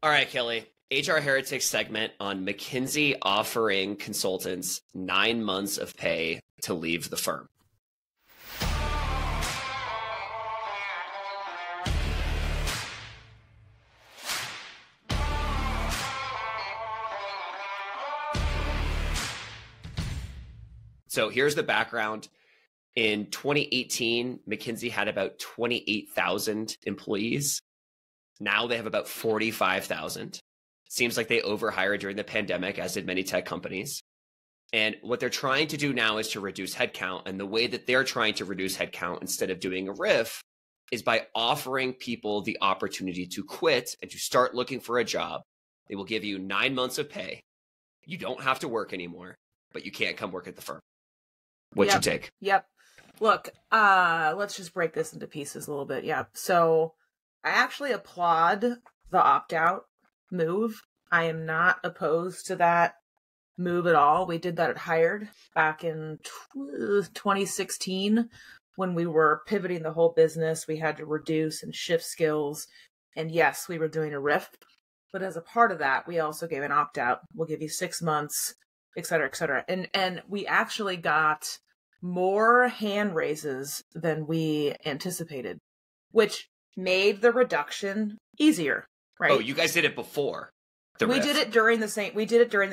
All right, Kelly. HR Heretics segment on McKinsey offering consultants 9 months of pay to leave the firm. So here's the background. In 2018, McKinsey had about 28,000 employees. Now they have about 45,000. Seems like they overhired during the pandemic, as did many tech companies. And what they're trying to do now is to reduce headcount. And the way that they're trying to reduce headcount instead of doing a RIF is by offering people the opportunity to quit and to start looking for a job. They will give you 9 months of pay. You don't have to work anymore, but you can't come work at the firm. What's your take? Yep. Look, let's just break this into pieces a little bit. Yeah. So I actually applaud the opt-out move. I am not opposed to that move at all. We did that at Hired back in 2016 when we were pivoting the whole business. We had to reduce and shift skills. And yes, we were doing a RIF. But as a part of that, we also gave an opt-out. We'll give you 6 months, et cetera, et cetera. And we actually got more hand raises than we anticipated, which made the reduction easier, right? Oh, you guys did it before the we RIF. did it during the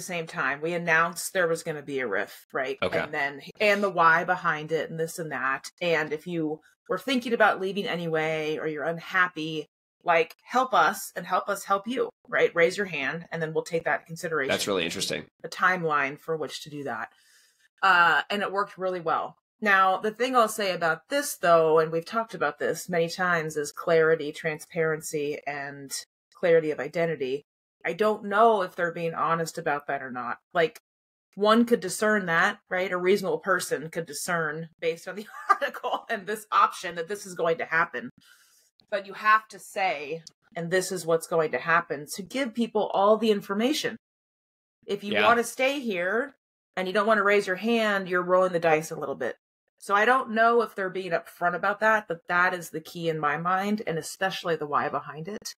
same time. We announced there was going to be a RIF, right? Okay. And the why behind it and this and that. And if you were thinking about leaving anyway, or you're unhappy, like help us and help us help you, right? Raise your hand and then we'll take that into consideration. That's really interesting. The timeline for which to do that. And it worked really well. Now, the thing I'll say about this, though, and we've talked about this many times, is clarity, transparency, and clarity of identity. I don't know if they're being honest about that or not. Like, one could discern that, right? A reasonable person could discern based on the article and this option that this is going to happen. But you have to say, and this is what's going to happen, to give people all the information. If you want to stay here, and you don't want to raise your hand, you're rolling the dice a little bit. So I don't know if they're being upfront about that, but that is the key in my mind, and especially the why behind it,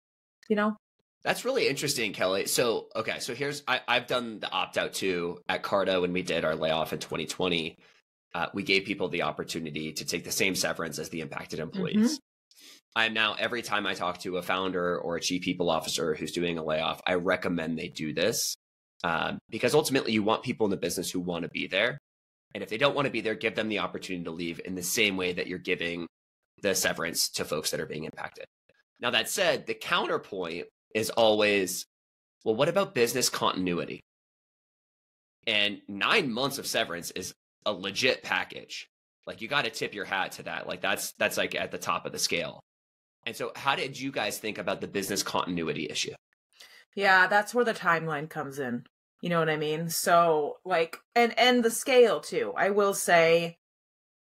you know? That's really interesting, Kelly. So, okay, so I've done the opt-out too at Carta when we did our layoff in 2020. We gave people the opportunity to take the same severance as the impacted employees. I'm now, every time I talk to a founder or a chief people officer who's doing a layoff, I recommend they do this. Because ultimately you want people in the business who want to be there. And if they don't want to be there, give them the opportunity to leave in the same way that you're giving the severance to folks that are being impacted. Now, that said, the counterpoint is always, well, what about business continuity? And 9 months of severance is a legit package. Like, you got to tip your hat to that. Like, that's like at the top of the scale. And so how did you guys think about the business continuity issue? Yeah, that's where the timeline comes in. You know what I mean? So like, and the scale too. I will say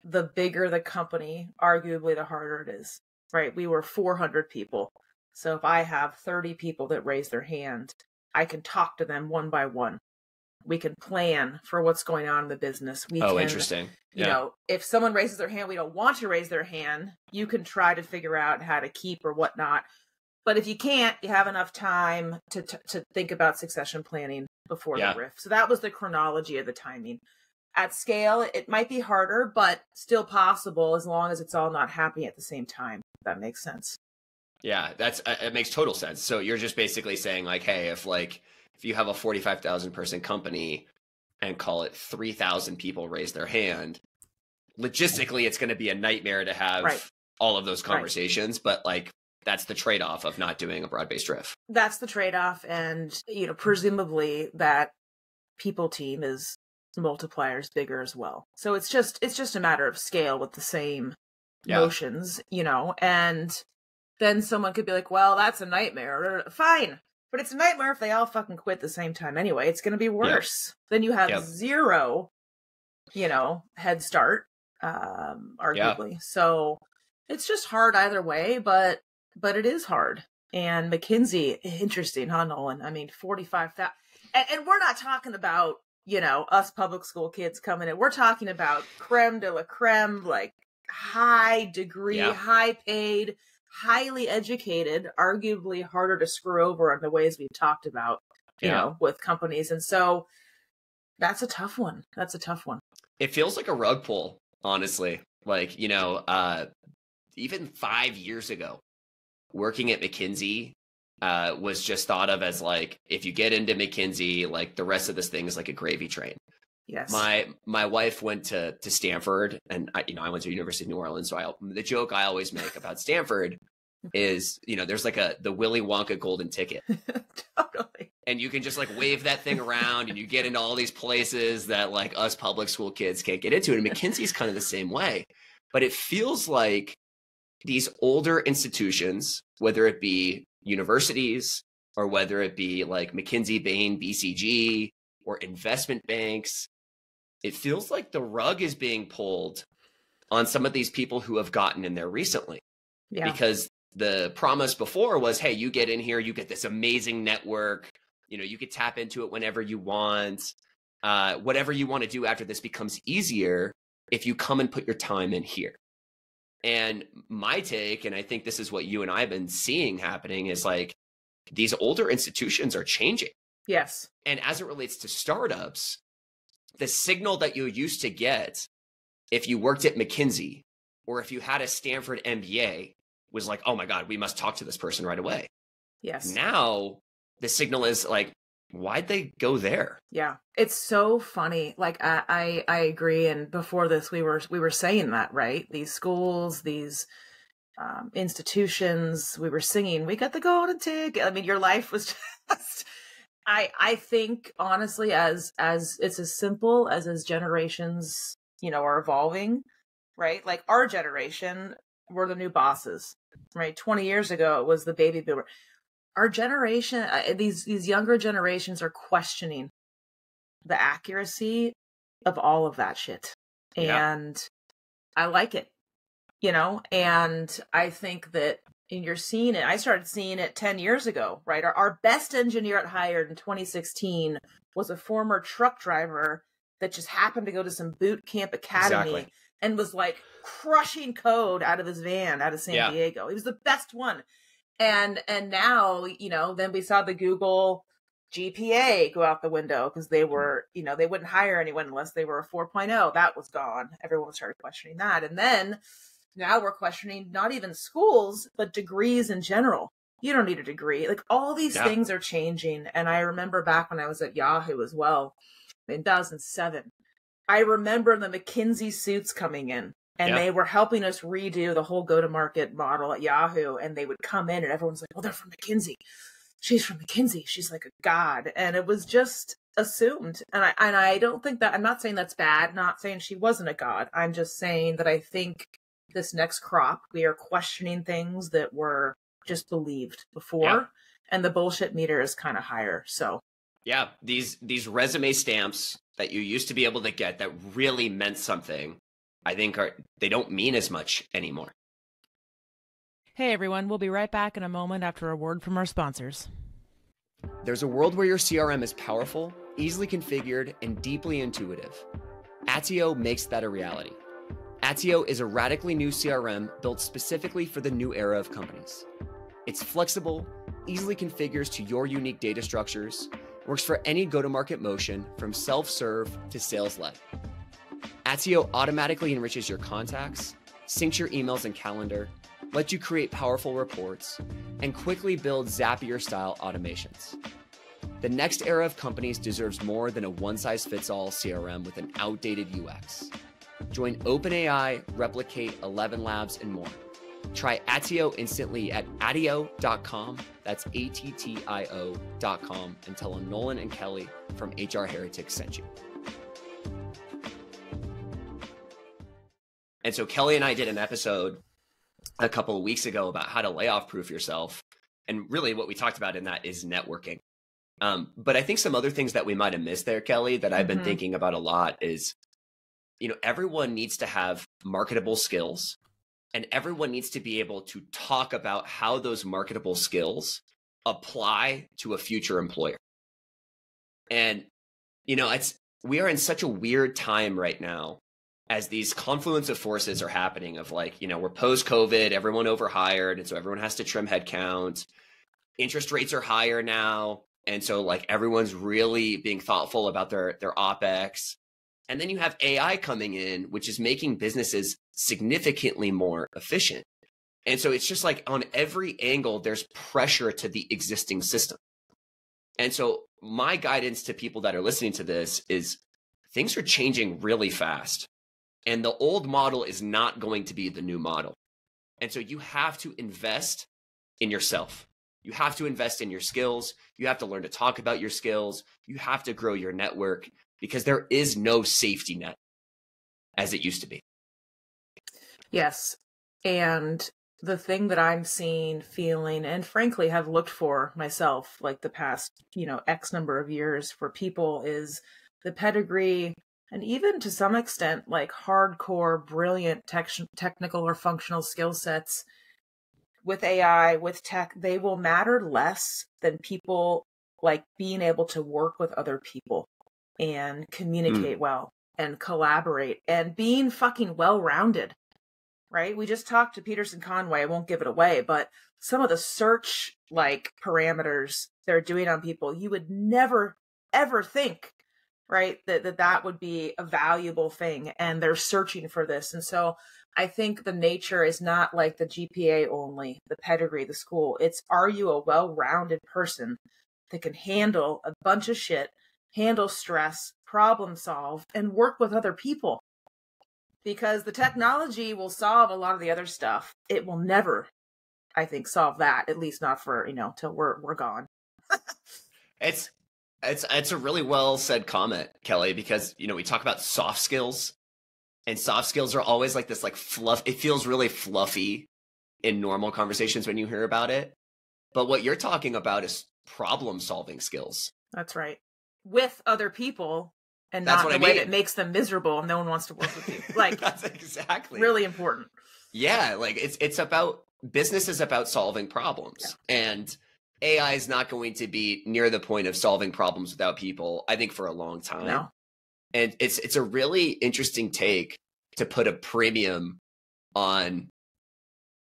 the bigger the company, arguably the harder it is, right? We were 400 people. So if I have 30 people that raise their hand, I can talk to them one by one. We can plan for what's going on in the business. Interesting. You know, if someone raises their hand, we don't want to raise their hand. You can try to figure out how to keep or whatnot. But if you can't, you have enough time to think about succession planning before the RIF. So that was the chronology of the timing. At scale, it might be harder, but still possible as long as it's all not happening at the same time. If that makes sense. Yeah, it makes total sense. So you're just basically saying like, hey, if you have a 45,000 person company and call it 3,000 people raise their hand, logistically, it's going to be a nightmare to have all of those conversations. But like, that's the trade-off of not doing a broad-based RIF. That's the trade-off. And, you know, presumably that people team is multipliers bigger as well. So it's just a matter of scale with the same motions, you know, and then someone could be like, well, that's a nightmare. Fine. But it's a nightmare if they all fucking quit at the same time anyway. It's going to be worse. Then you have zero, you know, head start, arguably. So it's just hard either way, but it is hard. And McKinsey, interesting, huh, Nolan? I mean, 45,000. And we're not talking about, you know, us public school kids coming in. We're talking about creme de la creme, like high degree, high paid, highly educated, arguably harder to screw over in the ways we've talked about, you know, with companies. And so that's a tough one. That's a tough one. It feels like a rug pull, honestly. Like, you know, even 5 years ago, working at McKinsey was just thought of as like, if you get into McKinsey, like the rest of this thing is like a gravy train. Yes. My wife went to Stanford, and I went to University of New Orleans. So the joke I always make about Stanford is, you know, there's like the Willy Wonka golden ticket. Totally. And you can just like wave that thing around and you get into all these places that like us public school kids can't get into. And McKinsey's kind of the same way. But it feels like these older institutions, whether it be universities or whether it be like McKinsey, Bain, BCG, or investment banks, it feels like the rug is being pulled on some of these people who have gotten in there recently. Yeah. Because the promise before was, hey, you get in here, you get this amazing network, you know, you could tap into it whenever you want. Whatever you want to do after this becomes easier if you come and put your time in here. And my take, and I think this is what you and I have been seeing happening, is like these older institutions are changing. Yes. And as it relates to startups, the signal that you used to get if you worked at McKinsey or if you had a Stanford MBA was like, oh my God, we must talk to this person right away. Yes. Now the signal is like, why'd they go there? Yeah. It's so funny. Like I agree. And before this, we were saying that, right? These schools, these institutions, we were singing, we got the golden ticket. I mean, your life was just, I think honestly, as it's as simple as generations, you know, are evolving, right? Like our generation, we're the new bosses, right? 20 years ago, it was the baby boomer. Our generation, these younger generations are questioning the accuracy of all of that shit. And I like it, you know, and I think that you're seeing it. I started seeing it 10 years ago, right? Our best engineer at hired in 2016 was a former truck driver that just happened to go to some boot camp academy and was like crushing code out of his van out of San Diego. He was the best one. And now, you know, then we saw the Google GPA go out the window because they were, you know, they wouldn't hire anyone unless they were a 4.0. That was gone. Everyone started questioning that. And then now we're questioning not even schools, but degrees in general. You don't need a degree. Like all these things are changing. And I remember back when I was at Yahoo as well, in 2007, I remember the McKinsey suits coming in. And they were helping us redo the whole go-to-market model at Yahoo. And they would come in and everyone's like, oh, they're from McKinsey. She's from McKinsey. She's like a god. And it was just assumed. And I don't think that, I'm not saying that's bad. Not saying she wasn't a god. I'm just saying that I think this next crop, we are questioning things that were just believed before. And the bullshit meter is kind of higher. So yeah, these resume stamps that you used to be able to get that really meant something, I think they don't mean as much anymore. Hey everyone, we'll be right back in a moment after a word from our sponsors. There's a world where your CRM is powerful, easily configured, and deeply intuitive. Attio makes that a reality. Attio is a radically new CRM built specifically for the new era of companies. It's flexible, easily configures to your unique data structures, works for any go-to-market motion from self-serve to sales-led. Attio automatically enriches your contacts, syncs your emails and calendar, lets you create powerful reports, and quickly build Zapier-style automations. The next era of companies deserves more than a one-size-fits-all CRM with an outdated UX. Join OpenAI, Replicate, 11 Labs, and more. Try Attio instantly at attio.com. That's ATTIO.com, and tell them Nolan and Kelli from HR Heretics sent you. And so Kelli and I did an episode a couple of weeks ago about how to layoff-proof yourself. And really what we talked about in that is networking. But I think some other things that we might have missed there, Kelli, that I've been thinking about a lot is, you know, everyone needs to have marketable skills, and everyone needs to be able to talk about how those marketable skills apply to a future employer. And, you know, we are in such a weird time right now as these confluence of forces are happening of like, we're post-COVID, everyone overhired, and so everyone has to trim headcount. Interest rates are higher now, and so like everyone's really being thoughtful about their OpEx. And then you have AI coming in, which is making businesses significantly more efficient. And so it's just like on every angle, there's pressure to the existing system. And so my guidance to people that are listening to this is things are changing really fast. And the old model is not going to be the new model. And so you have to invest in yourself. You have to invest in your skills. You have to learn to talk about your skills. You have to grow your network because there is no safety net as it used to be. Yes. And the thing that I'm seeing, feeling, and frankly have looked for myself, like the past, X number of years for people is the pedigree, and even to some extent, like hardcore, brilliant technical or functional skill sets with AI, with tech, they will matter less than people like being able to work with other people and communicate well and collaborate and being fucking well-rounded, right? We just talked to Peterson Conway. I won't give it away, but some of the search like parameters they're doing on people, you would never, ever think, right, that would be a valuable thing. And they're searching for this. And so I think the nature is not like the GPA only, the pedigree, the school. It's, are you a well-rounded person that can handle a bunch of shit, handle stress, problem solve, and work with other people? Because the technology will solve a lot of the other stuff. It will never, I think, solve that, at least not for, till we're gone. It's a really well said comment, Kelly, because, we talk about soft skills, and soft skills are always like this, like fluff. It feels really fluffy in normal conversations when you hear about it. But what you're talking about is problem solving skills. That's right. With other people. And that's not in a way that makes them miserable and no one wants to work with you. Like, that's exactly really important. Yeah, like it's about, business is about solving problems. Yeah. And AI is not going to be near the point of solving problems without people, I think, for a long time. No. And it's a really interesting take to put a premium on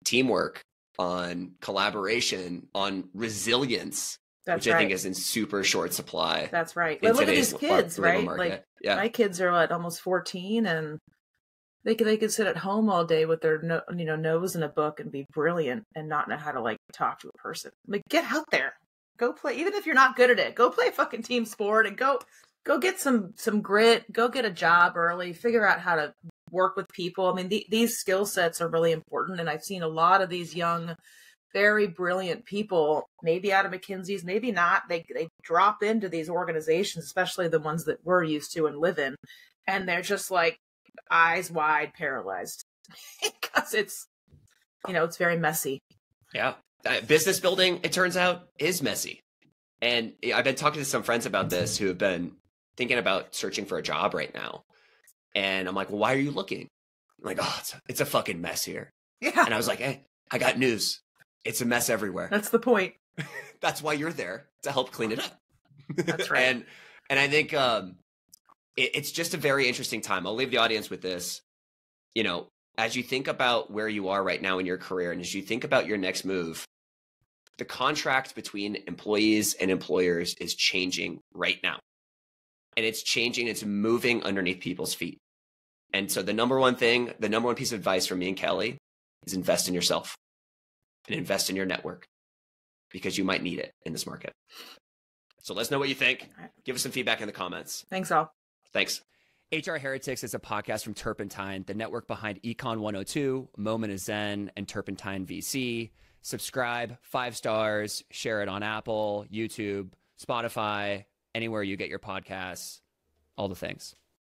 teamwork, on collaboration, on resilience. That's which right. I think is in super short supply. That's right. But look at these kids, right? Market. Like my kids are almost 14, and they could sit at home all day with their nose in a book and be brilliant and not know how to like talk to a person. Like, get out there, go play. Even if you're not good at it, go play a fucking team sport and go get some grit. Go get a job early. Figure out how to work with people. I mean, these skill sets are really important, and I've seen a lot of these young, very brilliant people, maybe out of McKinsey's, maybe not. They drop into these organizations, especially the ones that we're used to and live in, and they're just like eyes wide, paralyzed because it's very messy. Yeah, business building, it turns out, is messy. And I've been talking to some friends about this who have been thinking about searching for a job right now, and I'm like, well, why are you looking? I'm like, oh, it's a fucking mess here. Yeah. And I was like, hey, I got news. It's a mess everywhere. That's the point. That's why you're there, to help clean it up. That's right. and I think it's just a very interesting time. I'll leave the audience with this. As you think about where you are right now in your career, and as you think about your next move, the contract between employees and employers is changing right now. And it's changing, it's moving underneath people's feet. And so the number one piece of advice from me and Kelly is invest in yourself. And invest in your network, because you might need it in this market. So let us know what you think. Give us some feedback in the comments. Thanks, all. Thanks. HR Heretics is a podcast from Turpentine, the network behind Econ 102, Moment of Zen, and Turpentine VC. Subscribe, 5 stars, share it on Apple, YouTube, Spotify, anywhere you get your podcasts, all the things.